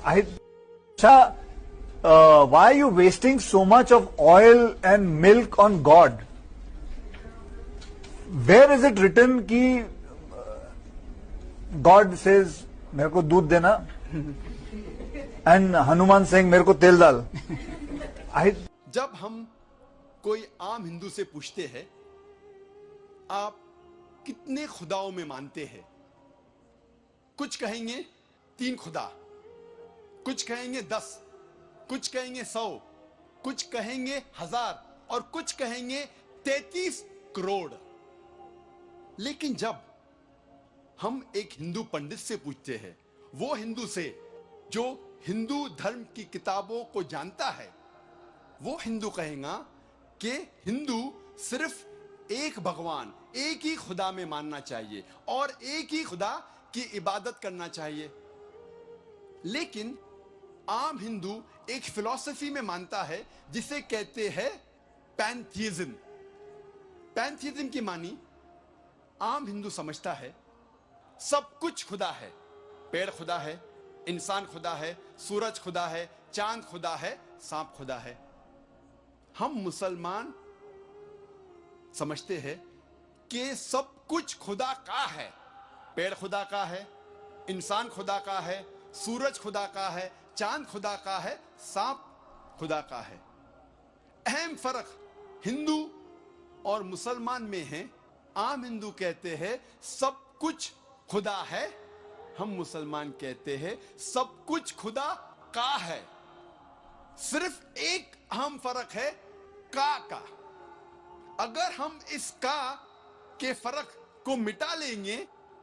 अच्छा, why are you wasting so much of oil and milk on God? Where is it written कि God says मेरे को दूध देना and हनुमान saying मेरे को तेल डाल? जब हम कोई आम हिंदू से पूछते हैं आप कितने खुदाओं में मानते हैं, कुछ कहेंगे 3 खुदा, कुछ कहेंगे 10, कुछ कहेंगे 100, कुछ कहेंगे 1000 और कुछ कहेंगे 33 करोड़। लेकिन जब हम एक हिंदू पंडित से पूछते हैं, वो हिंदू से जो हिंदू धर्म की किताबों को जानता है, वो हिंदू कहेगा कि हिंदू सिर्फ एक भगवान, एक ही खुदा में मानना चाहिए और एक ही खुदा की इबादत करना चाहिए। लेकिन आम हिंदू एक फिलॉसफी में मानता है जिसे कहते हैं पैंथियज्म। पैंथियज्म की मानी आम हिंदू समझता है सब कुछ खुदा है, पेड़ खुदा है, इंसान खुदा है, सूरज खुदा है, चांद खुदा है, सांप खुदा है। हम मुसलमान समझते हैं कि सब कुछ खुदा का है, पेड़ खुदा का है, इंसान खुदा का है, सूरज खुदा का है, चांद खुदा का है, सांप खुदा का है। अहम फर्क हिंदू और मुसलमान में है। आम हिंदू कहते हैं सब कुछ खुदा है, हम मुसलमान कहते हैं सब कुछ खुदा का है। सिर्फ एक अहम फर्क है का। अगर हम इस का के फर्क को मिटा लेंगे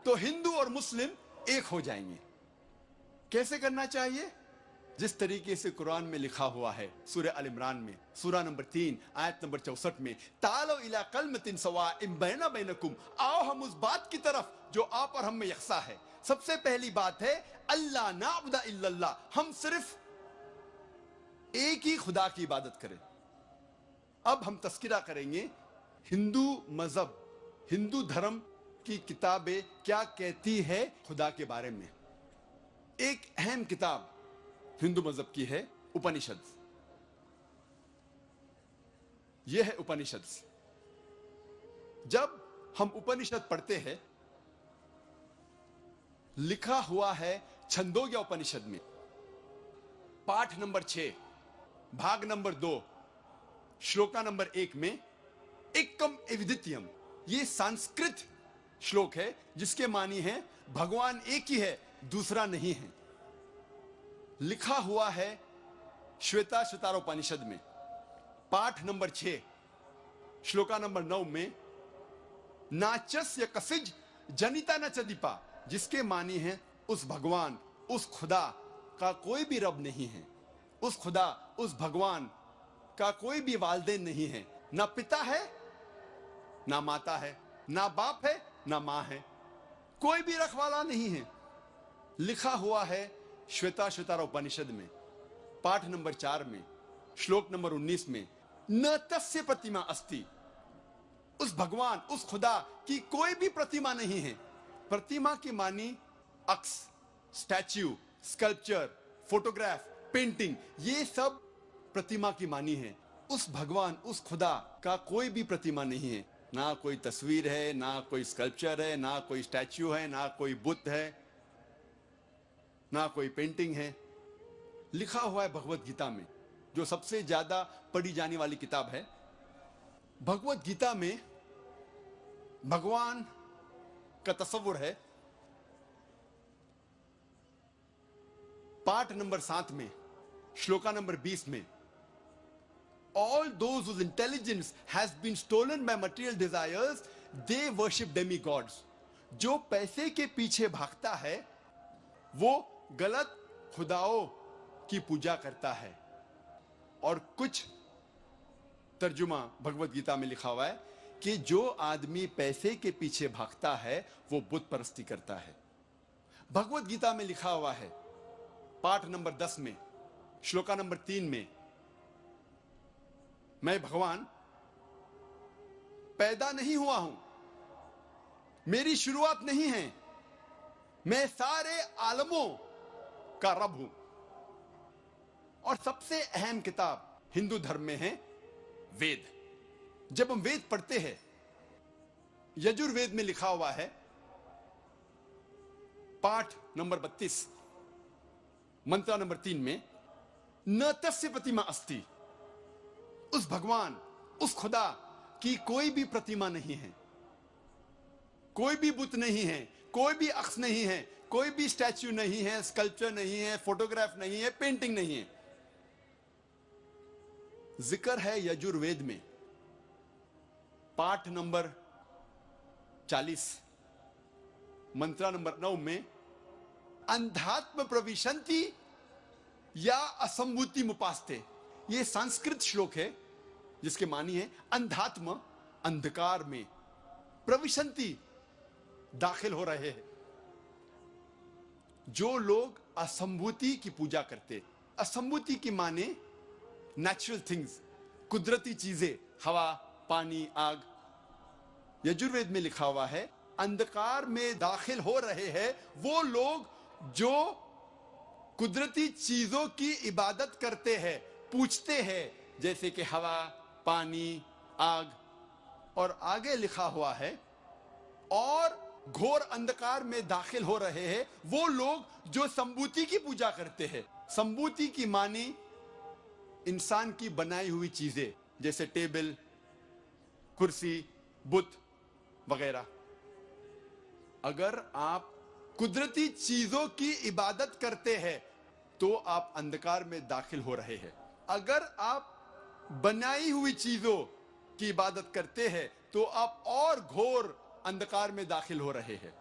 तो हिंदू और मुस्लिम एक हो जाएंगे। कैसे करना चाहिए? जिस तरीके से कुरान में लिखा हुआ है, सूरह अल इमरान में सूरा नंबर 3 आयत नंबर 64 में, तालो इला कलमतिन सवाइम बैना बैनकुम, आओ हम उस बात की तरफ जो आप और हम में यकसा है। सबसे पहली बात है अल्लाह नाबुदा इल्लल्लाह, हम सिर्फ एक ही खुदा की इबादत करें। अब हम तस्किरा करेंगे हिंदू मजहब, हिंदू धर्म की किताबें क्या कहती है खुदा के बारे में। एक अहम किताब हिंदू मजहब की है उपनिषद। यह है उपनिषद। जब हम उपनिषद पढ़ते हैं, लिखा हुआ है छंदोग्य उपनिषद में पाठ नंबर 6 भाग नंबर 2 श्लोका नंबर 1 में एकम एविदित्यम, ये संस्कृत श्लोक है जिसके मानी है भगवान एक ही है, दूसरा नहीं है। लिखा हुआ है श्वेता श्वेतारोपनिषद में पाठ नंबर 6 श्लोका नंबर 9 में नाचस्य कसिज जनिता न चदीपा, जिसके मानी है उस भगवान, उस खुदा का कोई भी रब नहीं है, उस खुदा, उस भगवान का कोई भी वालिदैन नहीं है, ना पिता है ना माता है, ना बाप है ना मां है, कोई भी रखवाला नहीं है। लिखा हुआ है श्वेता श्वेतारोपनिषद में पाठ नंबर 4 में श्लोक नंबर 19 में न तस्य प्रतिमा अस्ति, उस भगवान, उस खुदा की कोई भी प्रतिमा नहीं है। प्रतिमा की मानी अक्स, स्टैच्यू, स्कल्पचर, फोटोग्राफ, पेंटिंग, ये सब प्रतिमा की मानी है। उस भगवान, उस खुदा का कोई भी प्रतिमा नहीं है, ना कोई तस्वीर है, ना कोई स्कल्पचर है, ना कोई स्टैच्यू है, ना कोई बुत है, ना कोई पेंटिंग है। लिखा हुआ है भगवत गीता में, जो सबसे ज्यादा पढ़ी जाने वाली किताब है। भगवत गीता में भगवान का तस्वुर है। पाठ नंबर 7 में श्लोका नंबर 20 में all those whose intelligence has been stolen by material desires, they worship demigods. जो पैसे के पीछे भागता है वो गलत खुदाओं की पूजा करता है। और कुछ तर्जुमा भगवत गीता में लिखा हुआ है कि जो आदमी पैसे के पीछे भागता है वो बुत परस्ती करता है। भगवत गीता में लिखा हुआ है पाठ नंबर 10 में श्लोका नंबर 3 में, मैं भगवान पैदा नहीं हुआ हूं, मेरी शुरुआत नहीं है, मैं सारे आलमों का रब हूं। और सबसे अहम किताब हिंदू धर्म में है वेद। जब हम वेद पढ़ते हैं, यजुर्वेद में लिखा हुआ है, पाठ नंबर 32, मंत्र नंबर 3 में, न तस्य प्रतिमा अस्ति, उस भगवान, उस खुदा की कोई भी प्रतिमा नहीं है, कोई भी बुत नहीं है, कोई भी अक्ष नहीं है, कोई भी स्टैच्यू नहीं है, स्कल्पचर नहीं है, फोटोग्राफ नहीं है, पेंटिंग नहीं है। जिक्र है यजुर्वेद में पाठ नंबर 40, मंत्र नंबर 9 में, अंधात्म प्रविशंति या असंभूति मुपास्ते। यह संस्कृत श्लोक है जिसके मानी है अंधात्म, अंधकार में, प्रविशंति, दाखिल हो रहे हैं। जो लोग असंभूति की पूजा करते, असंभूति की माने नेचुरल थिंग्स, कुदरती चीजें, हवा, पानी, आग। यजुर्वेद में लिखा हुआ है अंधकार में दाखिल हो रहे हैं वो लोग जो कुदरती चीजों की इबादत करते हैं, पूछते हैं, जैसे कि हवा, पानी, आग। और आगे लिखा हुआ है और घोर अंधकार में दाखिल हो रहे हैं वो लोग जो संभूति की पूजा करते हैं। संभूति की मानी इंसान की बनाई हुई चीजें, जैसे टेबल, कुर्सी, बुत वगैरह। अगर आप कुदरती चीजों की इबादत करते हैं तो आप अंधकार में दाखिल हो रहे हैं। अगर आप बनाई हुई चीजों की इबादत करते हैं तो आप और घोर अंधकार में दाखिल हो रहे हैं।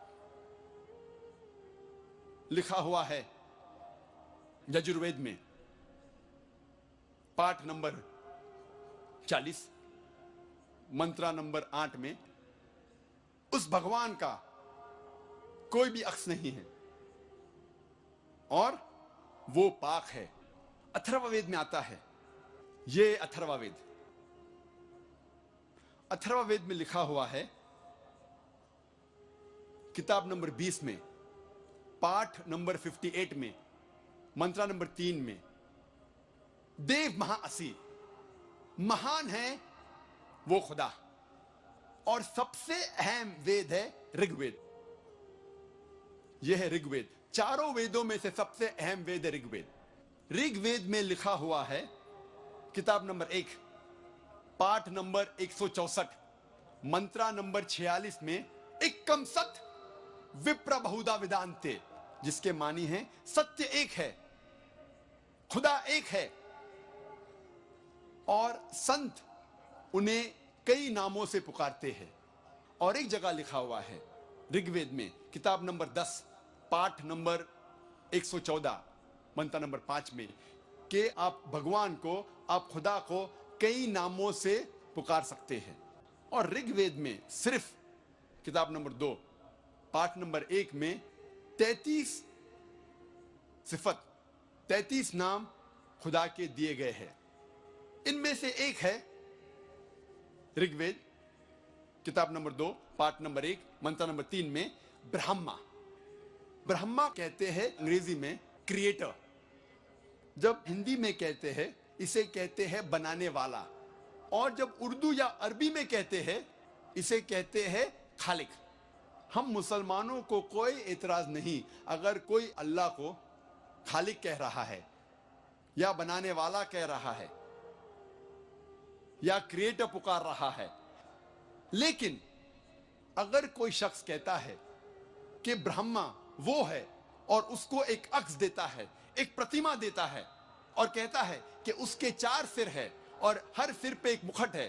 लिखा हुआ है यजुर्वेद में पाठ नंबर 40, मंत्र नंबर 8 में, उस भगवान का कोई भी अक्ष नहीं है और वो पाक है। अथर्ववेद में आता है, ये अथर्ववेद, अथर्ववेद में लिखा हुआ है किताब नंबर 20 में, पाठ नंबर 58 में, मंत्र नंबर 3 में, देव महाअसी, महान है वो खुदा। और सबसे अहम वेद है ऋग्वेद। यह है ऋग्वेद। चारों वेदों में से सबसे अहम वेद है ऋग्वेद। ऋग्वेद में लिखा हुआ है किताब नंबर 1, पाठ नंबर 164, मंत्र नंबर 46 में, एकम सत विप्र बहुधा विदांते, जिसके मानी है सत्य एक है, खुदा एक है और संत उन्हें कई नामों से पुकारते हैं। और एक जगह लिखा हुआ है ऋग्वेद में किताब नंबर 10, पाठ नंबर 114, मंत्र नंबर 5 में, कि आप भगवान को, आप खुदा को कई नामों से पुकार सकते हैं। और ऋग्वेद में सिर्फ किताब नंबर 2, पाठ नंबर 1 में 33 सिफत, 33 नाम खुदा के दिए गए हैं। इनमें से एक है ऋग्वेद किताब नंबर 2, पाठ नंबर 1, मंत्र नंबर 3 में, ब्रह्मा। ब्रह्मा कहते हैं अंग्रेजी में क्रिएटर। जब हिंदी में कहते हैं इसे कहते हैं बनाने वाला, और जब उर्दू या अरबी में कहते हैं इसे कहते हैं खालिक। हम मुसलमानों को कोई एतराज नहीं अगर कोई अल्लाह को खालिक कह रहा है या बनाने वाला कह रहा है या क्रिएटर पुकार रहा है। लेकिन अगर कोई शख्स कहता है कि ब्रह्मा वो है और उसको एक अक्ष देता है, एक प्रतिमा देता है और कहता है कि उसके 4 सिर है और हर सिर पे एक मुखट है,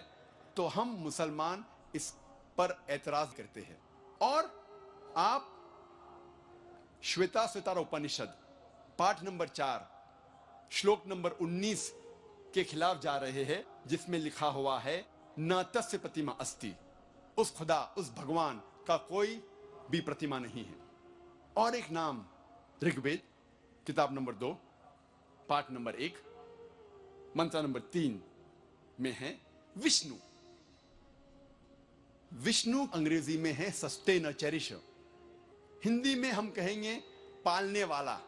तो हम मुसलमान इस पर एतराज करते हैं। और आप श्वेताश्वतर उपनिषद पाठ नंबर 4 श्लोक नंबर 19 के खिलाफ जा रहे हैं, जिसमें लिखा हुआ है न तस्य प्रतिमा अस्ति, उस खुदा, उस भगवान का कोई भी प्रतिमा नहीं है। और एक नाम ऋग्वेद किताब नंबर 2 पाठ नंबर 1 मंत्र नंबर 3 में है विष्णु। विष्णु अंग्रेजी में है सस्टेनर, चेरिशर। हिंदी में हम कहेंगे पालने वाला,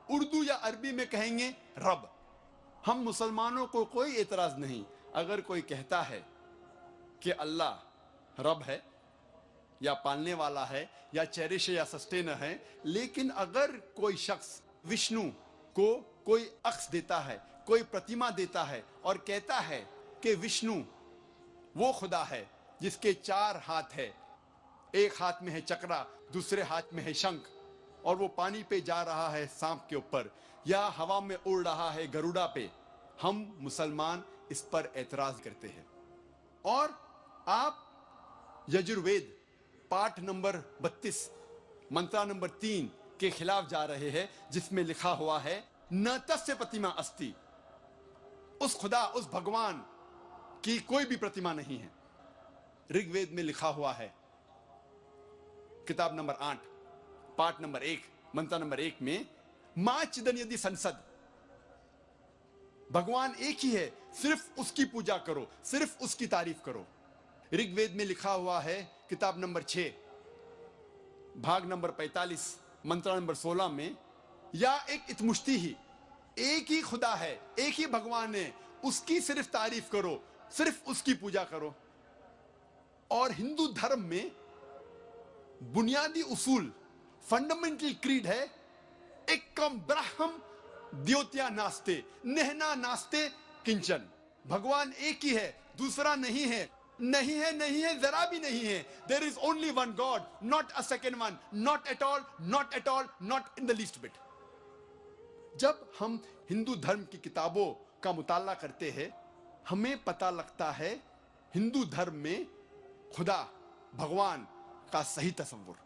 उर्दू या अरबी में कहेंगे रब। हम मुसलमानों को कोई एतराज नहीं अगर कोई कहता है कि अल्लाह रब है या पालने वाला है या चेरिश या सस्टेनर है, लेकिन अगर कोई शख्स विष्णु को कोई अक्स देता है, कोई प्रतिमा देता है और कहता है कि विष्णु वो खुदा है जिसके 4 हाथ है, एक हाथ में है चक्रा, दूसरे हाथ में है शंख, और वो पानी पे जा रहा है सांप के ऊपर या हवा में उड़ रहा है गरुड़ा पे, हम मुसलमान इस पर एतराज करते हैं। और आप यजुर्वेद पाठ नंबर 32 मंत्रा नंबर 3 के खिलाफ जा रहे हैं, जिसमें लिखा हुआ है न तस्य प्रतिमा अस्ति, उस खुदा उस भगवान की कोई भी प्रतिमा नहीं है। ऋग्वेद में लिखा हुआ है किताब नंबर 8 पाठ नंबर 1 मंत्र नंबर 1 में मां चिदन यदि संसद, भगवान एक ही है, सिर्फ उसकी पूजा करो, सिर्फ उसकी तारीफ करो। ऋग्वेद में लिखा हुआ है किताब नंबर 6 भाग नंबर 45 मंत्र नंबर 16 में या एक इतमुश्ती ही, एक ही खुदा है, एक ही भगवान है, उसकी सिर्फ तारीफ करो, सिर्फ उसकी पूजा करो। और हिंदू धर्म में बुनियादी उसूल फंडामेंटल क्रीड है एकम ब्रह्म द्योत्या नास्ते नेहना नास्ते किंचन, भगवान एक ही है, दूसरा नहीं है, नहीं है, नहीं है, जरा भी नहीं है। There is only one God, not a second one, not at all, not at all, not in the least bit. जब हम हिंदू धर्म की किताबों का मुताला करते हैं, हमें पता लगता है हिंदू धर्म में खुदा भगवान का सही तस्वुर।